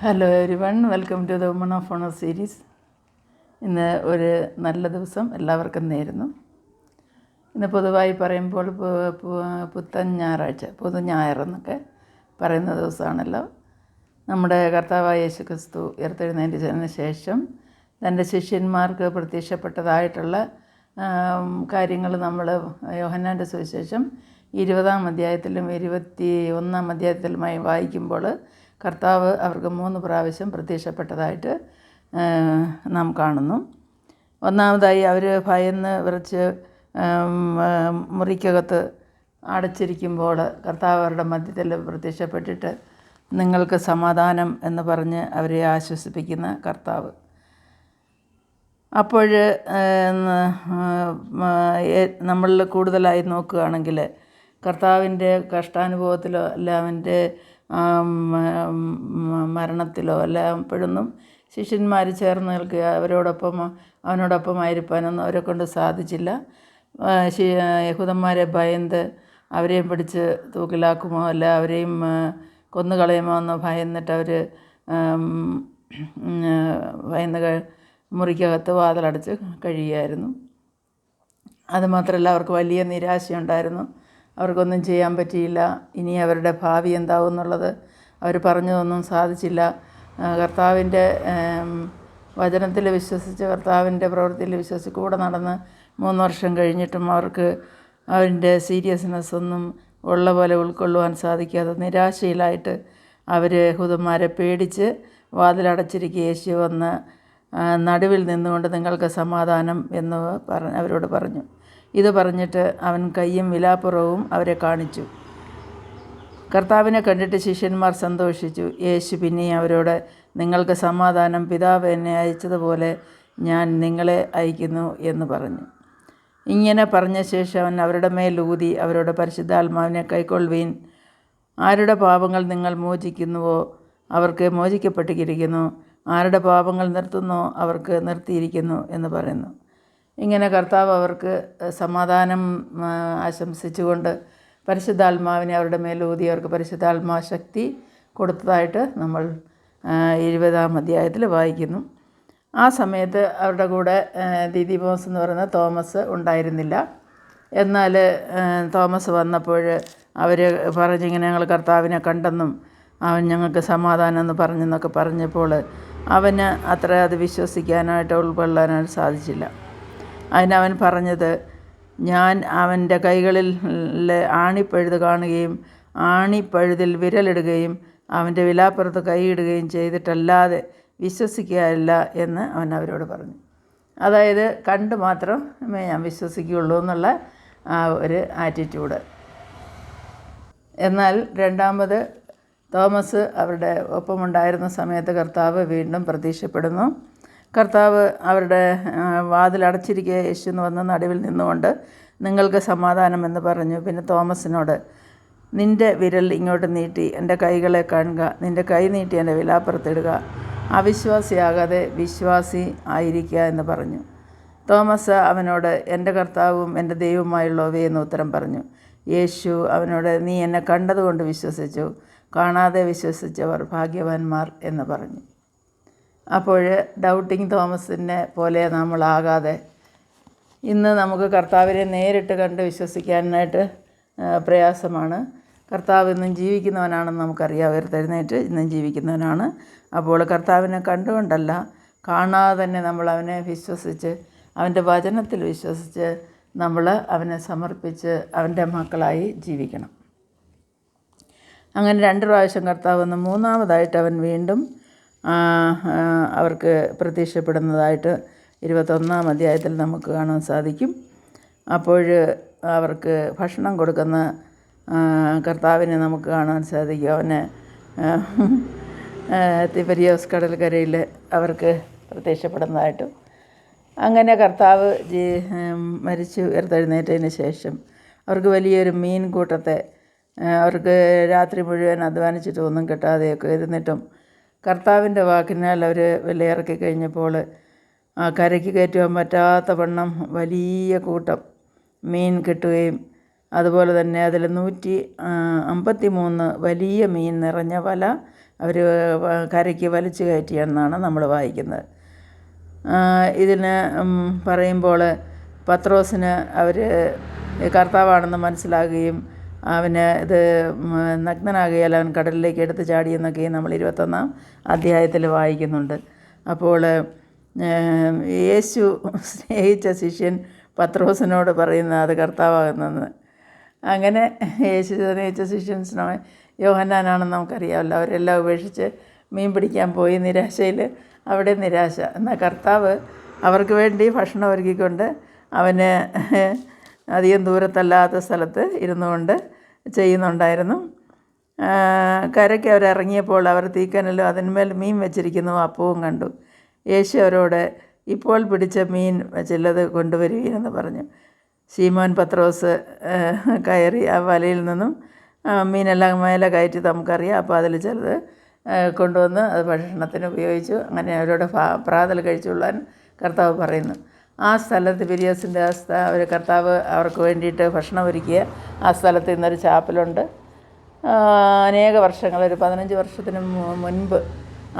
Hello everyone, welcome to the woman of honour series. ഇന്ന് ഒരു നല്ല ദിവസം എല്ലാവർക്കും നേരുന്നു. ഇന്ന് പൊതുവായി പറയുമ്പോൾ പുത്തൻ ഞായറാഴ്ച, പൊതു ഞായറെന്നൊക്കെ പറയുന്ന ദിവസമാണല്ലോ. നമ്മുടെ കർത്താവായ യേശു ക്രിസ്തു ഉയർത്തെഴുന്നേറ്റതിന് ശേഷം തൻ്റെ ശിഷ്യന്മാർക്ക് പ്രത്യക്ഷപ്പെട്ടതായിട്ടുള്ള കാര്യങ്ങൾ നമ്മൾ യോഹന്നാൻ്റെ സുവിശേഷം 20-ാം അധ്യായത്തിലും 21-ാം അധ്യായത്തിലുമായി വായിക്കുമ്പോൾ കർത്താവ് അവർക്ക് 3 പ്രാവശ്യം പ്രത്യക്ഷപ്പെട്ടതായിട്ട് നാം കാണുന്നു. ഒന്നാമതായി അവർ ഭയന്ന് വിറച്ച് മുറിക്കകത്ത് അടച്ചിരിക്കുമ്പോൾ കർത്താവ് അവരുടെ മധ്യത്തിൽ പ്രത്യക്ഷപ്പെട്ടിട്ട് നിങ്ങൾക്ക് സമാധാനം എന്ന് പറഞ്ഞ് അവരെ ആശ്വസിപ്പിക്കുന്ന കർത്താവ്. അപ്പോൾ നമ്മളിൽ കൂടുതലായി നോക്കുകയാണെങ്കിൽ കർത്താവിൻ്റെ കഷ്ടാനുഭവത്തിലോ അല്ല അവൻ്റെ മരണത്തിലോ എല്ലാം എപ്പോഴൊന്നും ശിഷ്യന്മാർ ചേർന്ന് നിൽക്കുക, അവനോടൊപ്പം ആയിരിക്കാനൊന്നും അവരെ കൊണ്ട് സാധിച്ചില്ല. യഹൂദന്മാരെ ഭയന്ന് അവരെയും പിടിച്ച് തൂക്കിലാക്കുമോ അല്ല അവരെയും കൊന്നുകളയുമോ എന്ന് ഭയന്നിട്ട് അവർ ഭയന്ന് മുറിക്കകത്ത് വാതിലടച്ച് കഴിയുമായിരുന്നു. അതുമാത്രമല്ല, അവർക്ക് വലിയ നിരാശയുണ്ടായിരുന്നു. അവർക്കൊന്നും ചെയ്യാൻ പറ്റിയില്ല. ഇനി അവരുടെ ഭാവി എന്താവും എന്നുള്ളത് അവർ പറഞ്ഞതൊന്നും സാധിച്ചില്ല. കർത്താവിൻ്റെ വചനത്തിൽ വിശ്വസിച്ച് കർത്താവിൻ്റെ പ്രവൃത്തിയിൽ വിശ്വസിച്ച് കൂടെ നടന്ന് 3 വർഷം കഴിഞ്ഞിട്ടും അവർക്ക് അവൻ്റെ സീരിയസ്നെസ് ഒന്നും ഉള്ള പോലെ ഉൾക്കൊള്ളുവാൻ സാധിക്കാതെ നിരാശയിലായിട്ട് അവർ യഹൂദന്മാരെ പേടിച്ച് വാതിലടച്ചിരിക്കുക യേശു വന്ന് നടുവിൽ നിന്നുകൊണ്ട് നിങ്ങൾക്ക് സമാധാനം എന്ന് അവരോട് പറഞ്ഞു. ഇത് പറഞ്ഞിട്ട് അവൻ കയ്യും വിലാപ്പുറവും അവരെ കാണിച്ചു. കർത്താവിനെ കണ്ടിട്ട് ശിഷ്യന്മാർ സന്തോഷിച്ചു. യേശു പിന്നെയും അവരോട് നിങ്ങൾക്ക് സമാധാനം, പിതാവ് എന്നെ അയച്ചതുപോലെ ഞാൻ നിങ്ങളെ അയക്കുന്നു എന്ന് പറഞ്ഞു. ഇങ്ങനെ പറഞ്ഞ ശേഷം അവൻ അവരുടെ മേൽ ഊതി അവരോട് പരിശുദ്ധാത്മാവിനെ കൈക്കൊള്ളുവീൻ. ആരുടെ പാപങ്ങൾ നിങ്ങൾ മോചിക്കുന്നുവോ അവർക്ക് മോചിക്കപ്പെട്ടിരിക്കുന്നു, ആരുടെ പാപങ്ങൾ നിർത്തുന്നോ അവർക്ക് നിർത്തിയിരിക്കുന്നു എന്ന് പറയുന്നു. ഇങ്ങനെ കർത്താവ് അവർക്ക് സമാധാനം ആശംസിച്ചുകൊണ്ട് പരിശുദ്ധാത്മാവിനെ അവരുടെ മേലൂതി അവർക്ക് പരിശുദ്ധാത്മാ ശക്തി കൊടുത്തതായിട്ട് നമ്മൾ 20-ാം അധ്യായത്തിൽ വായിക്കുന്നു. ആ സമയത്ത് അവരുടെ കൂടെ ദിദിമോസ് എന്ന് പറയുന്ന തോമസ് ഉണ്ടായിരുന്നില്ല. എന്നാൽ തോമസ് വന്നപ്പോൾ അവർ പറഞ്ഞിങ്ങനെ ഞങ്ങൾ കർത്താവിനെ കണ്ടെന്നും അവൻ ഞങ്ങൾക്ക് സമാധാനം എന്ന് പറഞ്ഞെന്നൊക്കെ പറഞ്ഞപ്പോൾ അവന് അത്ര അത് വിശ്വസിക്കാനായിട്ട് ഉൾക്കൊള്ളാനായിട്ട് സാധിച്ചില്ല. അതിനവൻ പറഞ്ഞത്, ഞാൻ അവൻ്റെ കൈകളിൽ ആണിപ്പഴുത് കാണുകയും ആണിപ്പഴുതിൽ വിരലിടുകയും അവൻ്റെ വിലാപ്പുറത്ത് കൈയിടുകയും ചെയ്തിട്ടല്ലാതെ വിശ്വസിക്കുകയല്ല എന്ന് അവൻ അവരോട് പറഞ്ഞു. അതായത് കണ്ട് മാത്രമേ ഞാൻ വിശ്വസിക്കുകയുള്ളൂ എന്നുള്ള ആ ഒരു ആറ്റിറ്റ്യൂഡ്. എന്നാൽ രണ്ടാമത് തോമസ് അവരുടെ ഒപ്പമുണ്ടായിരുന്ന സമയത്ത് കർത്താവ് വീണ്ടും പ്രത്യക്ഷപ്പെടുന്നു. കർത്താവ് അവരുടെ വാതിലടച്ചിരിക്കുക യേശു എന്ന് വന്ന് നടുവിൽ നിന്നുകൊണ്ട് നിങ്ങൾക്ക് സമാധാനമെന്ന് പറഞ്ഞു. പിന്നെ തോമസിനോട്, നിൻ്റെ വിരൽ ഇങ്ങോട്ട് നീട്ടി എൻ്റെ കൈകളെ കാണുക, നിൻ്റെ കൈ നീട്ടി എൻ്റെ വിലാപ്പുറത്തിടുക, അവിശ്വാസിയാകാതെ വിശ്വാസി ആയിരിക്കുക എന്ന് പറഞ്ഞു. തോമസ് അവനോട്, എൻ്റെ കർത്താവും എൻ്റെ ദൈവവുമായുള്ളവേ എന്ന് ഉത്തരം പറഞ്ഞു. യേശു അവനോട്, നീ എന്നെ കണ്ടതുകൊണ്ട് വിശ്വസിച്ചു, കാണാതെ വിശ്വസിച്ചവർ ഭാഗ്യവാന്മാർ എന്ന് പറഞ്ഞു. അപ്പോൾ ഡൗട്ടിങ് തോമസിനെ പോലെ നമ്മളാകാതെ ഇന്ന് നമുക്ക് കർത്താവിനെ നേരിട്ട് കണ്ട് വിശ്വസിക്കാനായിട്ട് പ്രയാസമാണ്. കർത്താവ് ഇന്നും ജീവിക്കുന്നവനാണെന്ന് നമുക്കറിയാം. ഉയർത്തെഴുന്നേറ്റ് ഇന്നും ജീവിക്കുന്നവനാണ്. അപ്പോൾ കർത്താവിനെ കണ്ടുകൊണ്ടല്ല, കാണാതെ തന്നെ നമ്മൾ അവനെ വിശ്വസിച്ച് അവൻ്റെ വചനത്തിൽ വിശ്വസിച്ച് നമ്മൾ അവനെ സമർപ്പിച്ച് അവൻ്റെ മക്കളായി ജീവിക്കണം. അങ്ങനെ 2 പ്രാവശ്യം കർത്താവ് വന്ന് 3-ാമതായിട്ട് അവൻ വീണ്ടും അവർക്ക് പ്രത്യക്ഷപ്പെടുന്നതായിട്ട് 21-ാം അധ്യായത്തിൽ നമുക്ക് കാണാൻ സാധിക്കും. അപ്പോൾ അവർക്ക് ഭക്ഷണം കൊടുക്കുന്ന കർത്താവിനെ നമുക്ക് കാണാൻ സാധിക്കും. അവന് തിബരിയോസ് കടൽക്കരയിൽ അവർക്ക് പ്രത്യക്ഷപ്പെടുന്നതായിട്ടും. അങ്ങനെ കർത്താവ് മരിച്ചു ഉയർത്തെഴുന്നേറ്റതിന് ശേഷം അവർക്ക് വലിയൊരു മീൻ കൂട്ടത്തെ, അവർക്ക് രാത്രി മുഴുവൻ അധ്വാനിച്ചിട്ട് ഒന്നും കിട്ടാതെയൊക്കെ ഇരുന്നിട്ടും കർത്താവിൻ്റെ വാക്കിനാൽ അവർ വിലയിറക്കി കഴിഞ്ഞപ്പോൾ കരയ്ക്ക് കയറ്റുവാൻ പറ്റാത്ത വണ്ണം വലിയ കൂട്ടം മീൻ കിട്ടുകയും അതുപോലെ തന്നെ അതിൽ 153 വലിയ മീൻ നിറഞ്ഞ വല അവർ കരയ്ക്ക് വലിച്ചു കയറ്റിയെന്നാണ് നമ്മൾ വായിക്കുന്നത്. ഇതിന് പറയുമ്പോൾ പത്രോസിന് അവർ കർത്താവാണെന്ന് മനസ്സിലാകുകയും അവന് ഇത് നഗ്നനാകുകയാൽ അവൻ കടലിലേക്ക് എടുത്ത് ചാടിയെന്നൊക്കെ നമ്മൾ 21-ാം അധ്യായത്തിൽ വായിക്കുന്നുണ്ട്. അപ്പോൾ യേശു സ്നേഹിച്ച ശിഷ്യൻ പത്രോസിനോട് പറയുന്നത് അത് കർത്താവാകുന്നെന്ന്. അങ്ങനെ യേശു സ്നേഹിച്ച ശിഷ്യൻ യോഹന്നാനാണെന്ന് നമുക്കറിയാമല്ലോ. അവരെല്ലാം ഉപേക്ഷിച്ച് മീൻ പിടിക്കാൻ പോയി നിരാശയിൽ അവിടെ നിരാശ. എന്നാൽ കർത്താവ് അവർക്ക് വേണ്ടി ഭക്ഷണം ഒരുക്കിക്കൊണ്ട് അവന് അധികം ദൂരത്തല്ലാത്ത സ്ഥലത്ത് ഇരുന്നു കൊണ്ട് ചെയ്യുന്നുണ്ടായിരുന്നു. കരയ്ക്ക് അവരിറങ്ങിയപ്പോൾ അവർ തീക്കനലും അതിന്മേൽ മീൻ വെച്ചിരിക്കുന്നു അപ്പവും കണ്ടു. യേശു അവരോട് ഇപ്പോൾ പിടിച്ച മീൻ ചിലത് കൊണ്ടുവരുവീനെന്ന് പറഞ്ഞു. ശീമോൻ പത്രോസ് കയറി ആ വലയിൽ നിന്നും മീനെല്ലാം മേലെ കയറ്റി നമുക്കറിയാം. അപ്പോൾ അതിൽ ചിലത് കൊണ്ടുവന്ന് അത് ഭക്ഷണത്തിന് ഉപയോഗിച്ചു. അങ്ങനെ അവരോട് പ്രാതൽ കഴിച്ചുകൊള്ളാൻ കർത്താവ് പറയുന്നു. ആ സ്ഥലത്ത് പിരിയസിൻ്റെ അവർ കർത്താവ് അവർക്ക് വേണ്ടിയിട്ട് ഭക്ഷണം ഒരുക്കിയ ആ സ്ഥലത്ത് ഇന്നൊരു ചാപ്പലുണ്ട്. അനേക വർഷങ്ങൾ, ഒരു 15 വർഷത്തിന് മുൻപ്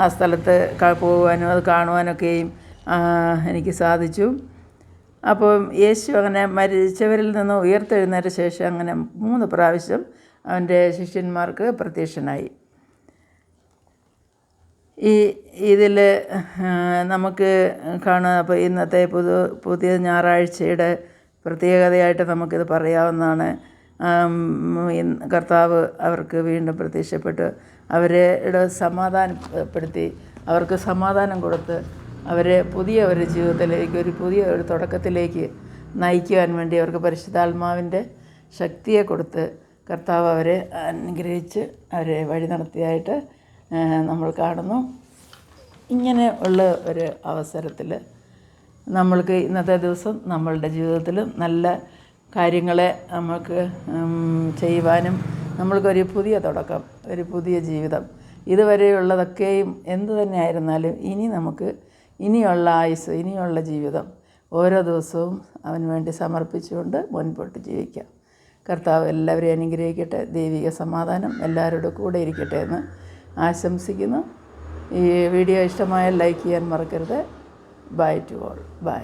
ആ സ്ഥലത്ത് പോകുവാനും അത് കാണുവാനൊക്കെയും എനിക്ക് സാധിച്ചു. അപ്പോൾ യേശു അങ്ങനെ മരിച്ചവരിൽ നിന്ന് ഉയർത്തെഴുന്നേറ്റ ശേഷം അങ്ങനെ 3 പ്രാവശ്യം അവൻ്റെ ശിഷ്യന്മാർക്ക് പ്രത്യക്ഷനായി. ഇതിൽ നമുക്ക് കാണാം. അപ്പോൾ ഇന്നത്തെ പുതിയ ഞായറാഴ്ചയുടെ പ്രത്യേകതയായിട്ട് നമുക്കിത് പറയാവുന്നതാണ്. കർത്താവ് അവർക്ക് വീണ്ടും പ്രത്യക്ഷപ്പെട്ട് അവരുടെ സമാധാനപ്പെടുത്തി, അവർക്ക് സമാധാനം കൊടുത്ത് അവരെ പുതിയ ഒരു ജീവിതത്തിലേക്ക്, പുതിയ ഒരു തുടക്കത്തിലേക്ക് നയിക്കുവാൻ വേണ്ടി അവർക്ക് പരിശുദ്ധാത്മാവിൻ്റെ ശക്തിയെ കൊടുത്ത് കർത്താവ് അവരെ അനുഗ്രഹിച്ച് അവരെ വഴി നടത്തിയായിട്ട് നമ്മൾ കാണുന്നു. ഇങ്ങനെ ഉള്ള ഒരു അവസരത്തിൽ നമ്മൾക്ക് ഇന്നത്തെ ദിവസം നമ്മളുടെ ജീവിതത്തിൽ നല്ല കാര്യങ്ങളെ നമുക്ക് ചെയ്യുവാനും നമ്മൾക്കൊരു പുതിയ തുടക്കം, ഒരു പുതിയ ജീവിതം, ഇതുവരെയുള്ളതൊക്കെയും എന്തു തന്നെ ആയിരുന്നാലും ഇനിയുള്ള ആയുസ്, ഇനിയുള്ള ജീവിതം ഓരോ ദിവസവും അവന് വേണ്ടി സമർപ്പിച്ചുകൊണ്ട് മുൻപോട്ട് ജീവിക്കാം. കർത്താവ് എല്ലാവരെയും അനുഗ്രഹിക്കട്ടെ. ദൈവിക സമാധാനം എല്ലാവരോടും കൂടെ ഇരിക്കട്ടെ എന്ന് ആശംസിക്കുന്നു. ഈ വീഡിയോ ഇഷ്ടമായാൽ ലൈക്ക് ചെയ്യാൻ മറക്കരുത്. Bye to all. ബൈ.